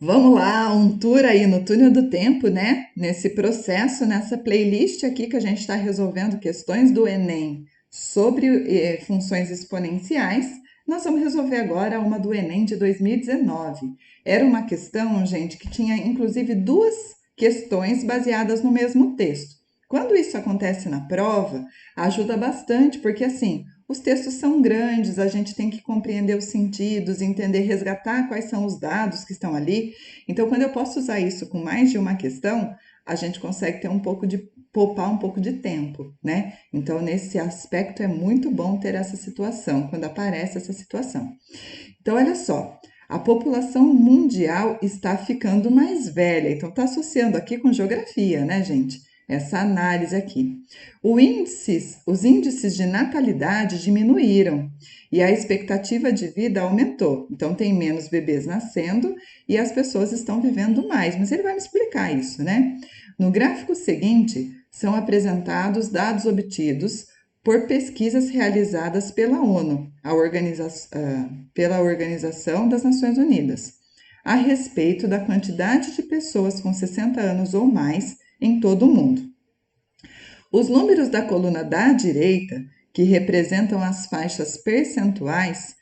Vamos lá, um tour aí no túnel do tempo, né? Nesse processo, nessa playlist aqui que a gente está resolvendo questões do Enem sobre funções exponenciais. Nós vamos resolver agora uma do Enem de 2019. Era uma questão, gente, que tinha inclusive duas questões baseadas no mesmo texto. Quando isso acontece na prova, ajuda bastante, porque assim, os textos são grandes, a gente tem que compreender os sentidos, entender, resgatar quais são os dados que estão ali. Então, quando eu posso usar isso com mais de uma questão, a gente consegue ter poupar um pouco de tempo, né? Então, nesse aspecto é muito bom ter essa situação, quando aparece essa situação. Então, olha só, a população mundial está ficando mais velha. Então, está associando aqui com geografia, né, gente? Essa análise aqui. Os índices de natalidade diminuíram e a expectativa de vida aumentou. Então, tem menos bebês nascendo e as pessoas estão vivendo mais. Mas ele vai me explicar isso, né? No gráfico seguinte, são apresentados dados obtidos por pesquisas realizadas pela ONU, pela Organização das Nações Unidas, a respeito da quantidade de pessoas com 60 anos ou mais em todo o mundo. Os números da coluna da direita, que representam as faixas percentuais,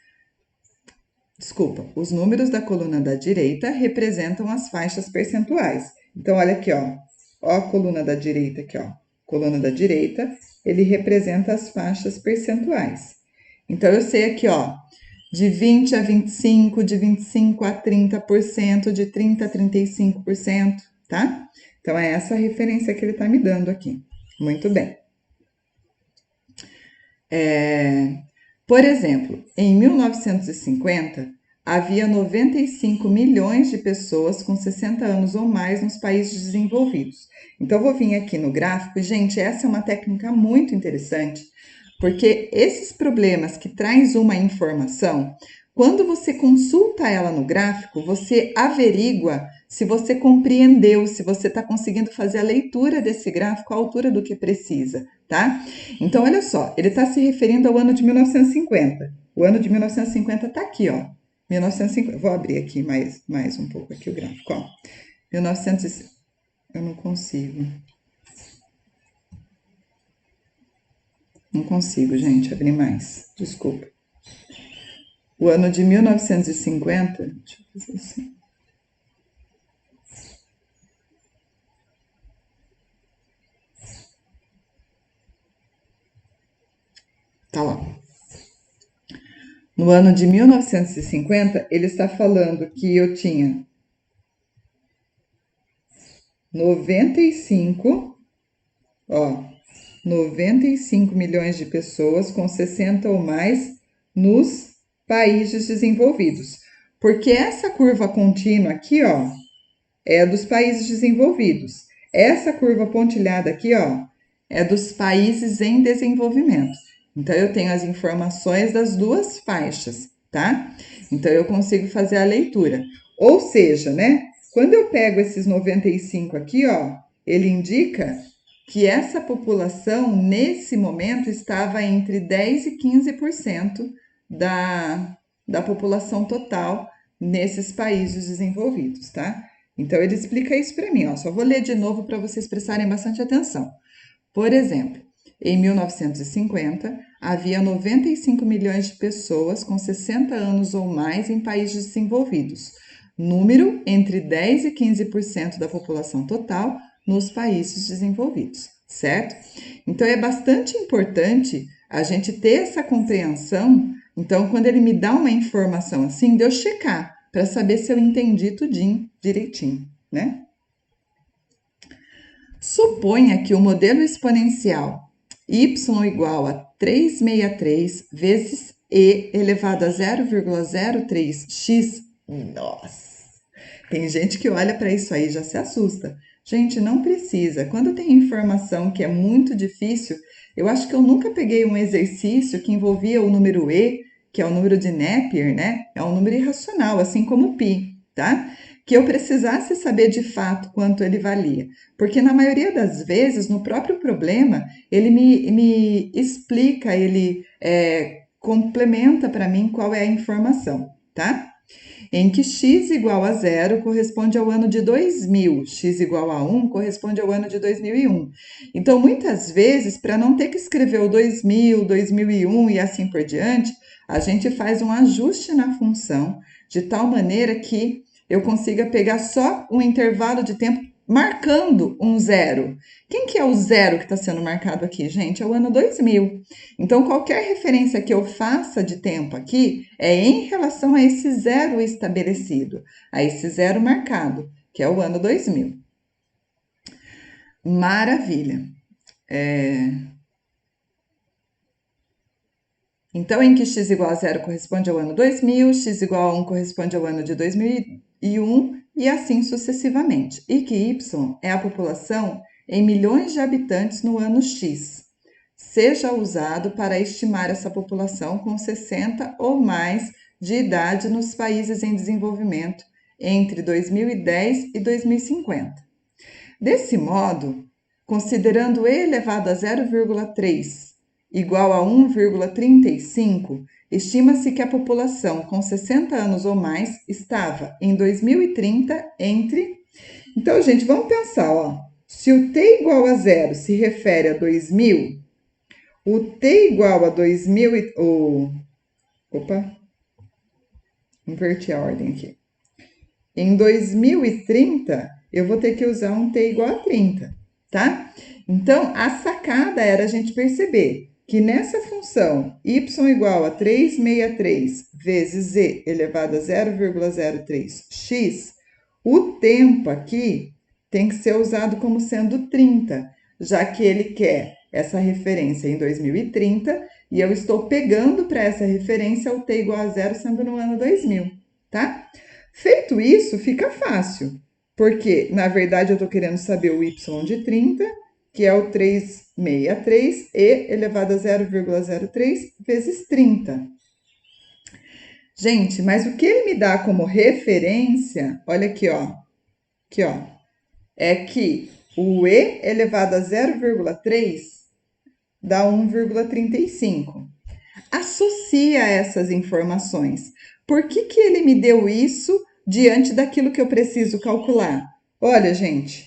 os números da coluna da direita representam as faixas percentuais. Então, olha aqui, ó a coluna da direita aqui, ó. Coluna da direita, ele representa as faixas percentuais. Então, eu sei aqui, ó, de 20 a 25, de 25 a 30%, de 30 a 35%, tá? Então, é essa a referência que ele está me dando aqui. Muito bem. Por exemplo, em 1950, havia 95 milhões de pessoas com 60 anos ou mais nos países desenvolvidos. Então, eu vou vir aqui no gráfico. Gente, essa é uma técnica muito interessante, porque esses problemas que traz uma informação, quando você consulta ela no gráfico, você averigua se você compreendeu, se você está conseguindo fazer a leitura desse gráfico à altura do que precisa, tá? Então, olha só, ele está se referindo ao ano de 1950. O ano de 1950 está aqui, ó. 1950. Vou abrir aqui mais um pouco aqui o gráfico, ó. 1950. Eu não consigo. Não consigo, gente, abrir mais. Desculpa. O ano de 1950. Deixa eu fazer assim. Tá lá. No ano de 1950, ele está falando que eu tinha 95, ó, 95 milhões de pessoas com 60 ou mais nos países desenvolvidos. Porque essa curva contínua aqui, ó, é dos países desenvolvidos. Essa curva pontilhada aqui, ó, é dos países em desenvolvimento. Então, eu tenho as informações das duas faixas, tá? Então, eu consigo fazer a leitura. Ou seja, né? Quando eu pego esses 95 aqui, ó, ele indica que essa população, nesse momento, estava entre 10% e 15% da população total nesses países desenvolvidos, tá? Então, ele explica isso para mim, ó. Só vou ler de novo para vocês prestarem bastante atenção. Por exemplo, em 1950, havia 95 milhões de pessoas com 60 anos ou mais em países desenvolvidos, número entre 10 e 15% da população total nos países desenvolvidos, certo? Então, é bastante importante a gente ter essa compreensão. Então, quando ele me dá uma informação assim, de eu checar para saber se eu entendi tudinho direitinho, né? Suponha que o modelo exponencial y igual a 363 vezes e elevado a 0,03x. Nossa! Tem gente que olha para isso aí e já se assusta. Gente, não precisa. Quando tem informação que é muito difícil, eu acho que eu nunca peguei um exercício que envolvia o número e, que é o número de Napier, né? É um número irracional, assim como o pi, tá? Que eu precisasse saber de fato quanto ele valia. Porque na maioria das vezes, no próprio problema, ele me explica, ele complementa para mim qual é a informação, tá? em que x igual a 0 corresponde ao ano de 2000, x igual a 1 corresponde ao ano de 2001. Então, muitas vezes, para não ter que escrever o 2000, 2001 e assim por diante, a gente faz um ajuste na função, de tal maneira que eu consiga pegar só um intervalo de tempo marcando um zero. Quem que é o zero que está sendo marcado aqui, gente? É o ano 2000. Então, qualquer referência que eu faça de tempo aqui é em relação a esse zero estabelecido, a esse zero marcado, que é o ano 2000. Maravilha. Então, em que x igual a 0 corresponde ao ano 2000, x igual a 1 corresponde ao ano de 2001 e assim sucessivamente. E que y é a população em milhões de habitantes no ano x. Seja usado para estimar essa população com 60 ou mais de idade nos países em desenvolvimento entre 2010 e 2050. Desse modo, considerando e elevado a 0,3 igual a 1,35, estima-se que a população com 60 anos ou mais estava em 2030 entre... Então, gente, vamos pensar, ó. Se o t igual a 0 se refere a 2000, o t igual a 2000... Opa, inverti a ordem aqui. Em 2030, eu vou ter que usar um t igual a 30, tá? Então, a sacada era a gente perceber que nessa função y igual a 363 vezes z elevado a 0,03x, o tempo aqui tem que ser usado como sendo 30, já que ele quer essa referência em 2030 e eu estou pegando para essa referência o t igual a 0 sendo no ano 2000, tá? Feito isso, fica fácil, porque, na verdade, eu estou querendo saber o y de 30, que é o 363, e elevado a 0,03 vezes 30. Gente, mas o que ele me dá como referência, olha aqui, ó, é que o e elevado a 0,3 dá 1,35. Associa essas informações. Por que que ele me deu isso diante daquilo que eu preciso calcular? Olha, gente.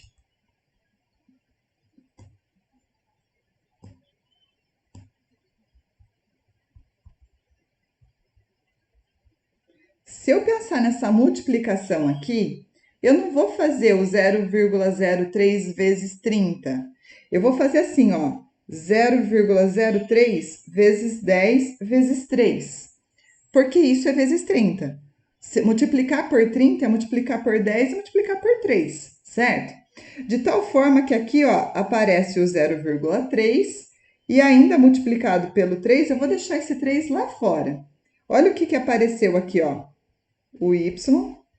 Se eu pensar nessa multiplicação aqui, eu não vou fazer o 0,03 vezes 30. Eu vou fazer assim, ó, 0,03 vezes 10 vezes 3. Porque isso é vezes 30. Multiplicar por 30 é multiplicar por 10 e multiplicar por 3, certo? De tal forma que aqui, ó, aparece o 0,3 e ainda multiplicado pelo 3, eu vou deixar esse 3 lá fora. Olha o que apareceu aqui, ó. O y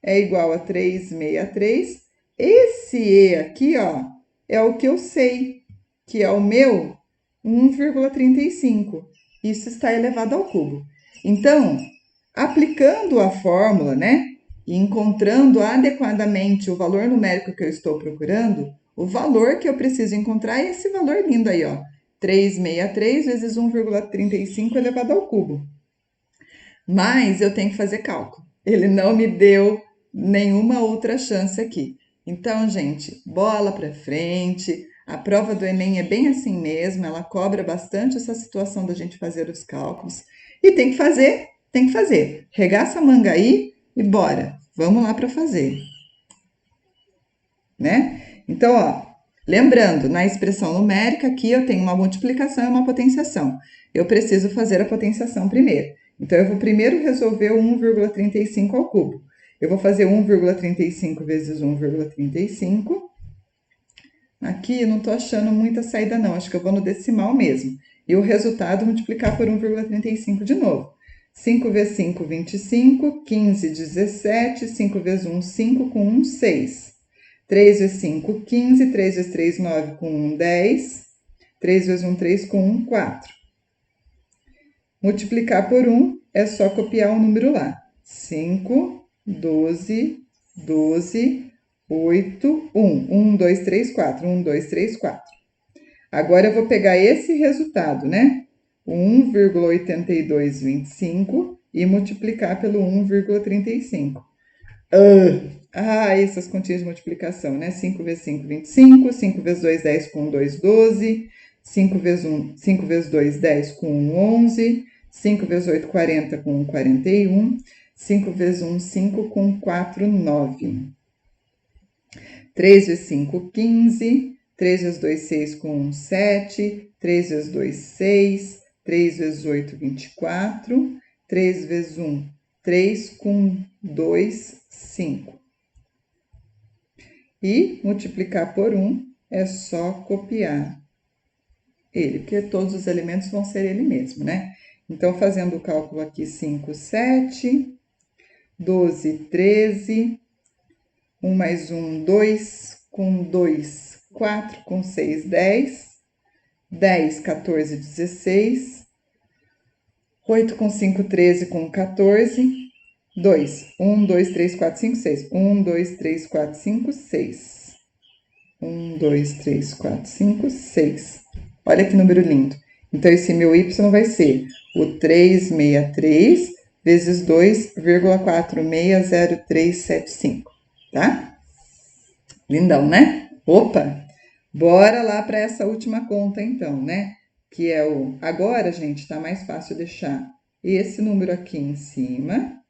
é igual a 363. Esse e aqui, ó, é o que eu sei, que é o meu 1,35. Isso está elevado ao cubo. Então, aplicando a fórmula, né, e encontrando adequadamente o valor numérico que eu estou procurando, o valor que eu preciso encontrar é esse valor lindo aí, ó, 363 vezes 1,35 elevado ao cubo. Mas eu tenho que fazer cálculo. Ele não me deu nenhuma outra chance aqui. Então, gente, bola para frente. A prova do Enem é bem assim mesmo, ela cobra bastante essa situação da gente fazer os cálculos. E tem que fazer, tem que fazer. Regaça a manga aí e bora. Vamos lá para fazer. Né? Então, ó, lembrando, na expressão numérica aqui eu tenho uma multiplicação e uma potenciação. Eu preciso fazer a potenciação primeiro. Então, eu vou primeiro resolver o 1,35 ao cubo. Eu vou fazer 1,35 vezes 1,35. Aqui eu não estou achando muita saída não, acho que eu vou no decimal mesmo. E o resultado multiplicar por 1,35 de novo. 5 vezes 5, 25, 15, 17, 5 vezes 1, 5, com 1, 6. 3 vezes 5, 15, 3 vezes 3, 9, com 1, 10. 3 vezes 1, 3, com 1, 4. Multiplicar por 1 é só copiar o número lá. 5, 12, 12, 8, 1. 1, 2, 3, 4. 1, 2, 3, 4. Agora eu vou pegar esse resultado, né? 1,8225 e multiplicar pelo 1,35. Essas continhas de multiplicação, né? 5 vezes 5, 25. 5 vezes 2, 10 com 1, 2, 12. 5 vezes 2, 10 com 1, 11. 5 vezes 8, 40 com 1, 41. 5 vezes 1, 5 com 4, 9. 3 vezes 5, 15. 3 vezes 2, 6 com 1, 7. 3 vezes 2, 6. 3 vezes 8, 24. 3 vezes 1, 3 com 2, 5. E multiplicar por 1 é só copiar ele, porque todos os elementos vão ser ele mesmo, né? Então, fazendo o cálculo aqui, 5, 7, 12, 13, 1 mais 1, 2, com 2, 4, com 6, 10, 10, 14, 16, 8 com 5, 13, com 14, 2, 1, 2, 3, 4, 5, 6. 1, 2, 3, 4, 5, 6. 1, 2, 3, 4, 5, 6. Olha que número lindo. Então, esse meu y vai ser o 363 vezes 2,460375, tá? Lindão, né? Opa! Bora lá para essa última conta, então, né? Que é o... Agora, gente, tá mais fácil deixar esse número aqui em cima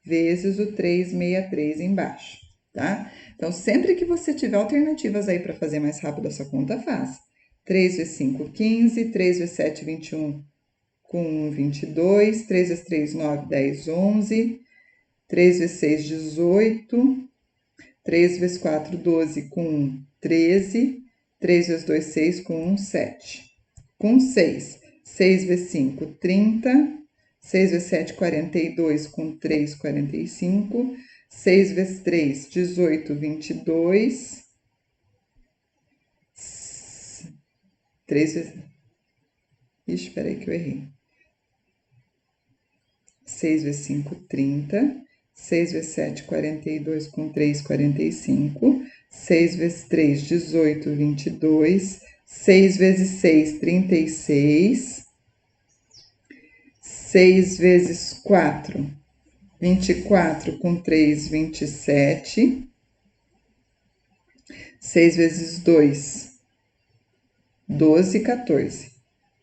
vezes o 363 embaixo, tá? Então, sempre que você tiver alternativas aí para fazer mais rápido essa conta, faça. 3 vezes 5, 15. 3 vezes 7, 21, com 1, 22. 3 vezes 3, 9, 10, 11. 3 vezes 6, 18. 3 vezes 4, 12, com 1, 13. 3 vezes 2, 6, com 1, 7. Com 6. 6 vezes 5, 30. 6 vezes 7, 42, com 3, 45. 6 vezes 3, 18, 22. 3 vezes... Ixi, peraí que eu errei. 6 vezes 5, 30. 6 vezes 7, 42, com 3, 45. 6 vezes 3, 18, 22. 6 vezes 6, 36. 6 vezes 4, 24, com 3, 27. 6 vezes 2, 12, 14.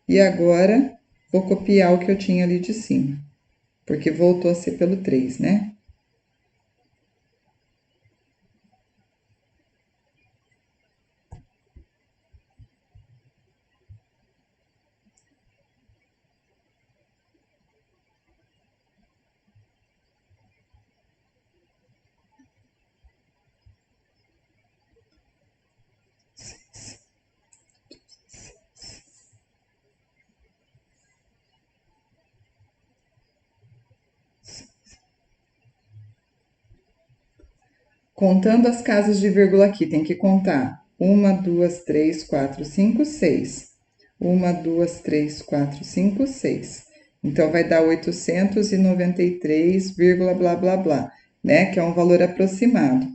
E agora, vou copiar o que eu tinha ali de cima, porque voltou a ser pelo 3, né? Contando as casas de vírgula aqui, tem que contar 1, 2, 3, 4, 5, 6. 1, 2, 3, 4, 5, 6. Então, vai dar 893, blá, blá, blá, né? Que é um valor aproximado.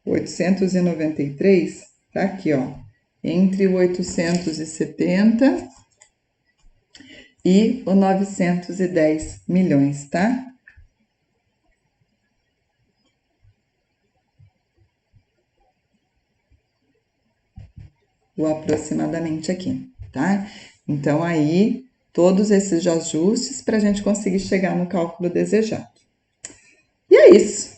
893 tá aqui, ó, entre o 870 e o 910 milhões, tá? O aproximadamente aqui, tá? Então, aí, todos esses ajustes para a gente conseguir chegar no cálculo desejado. E é isso.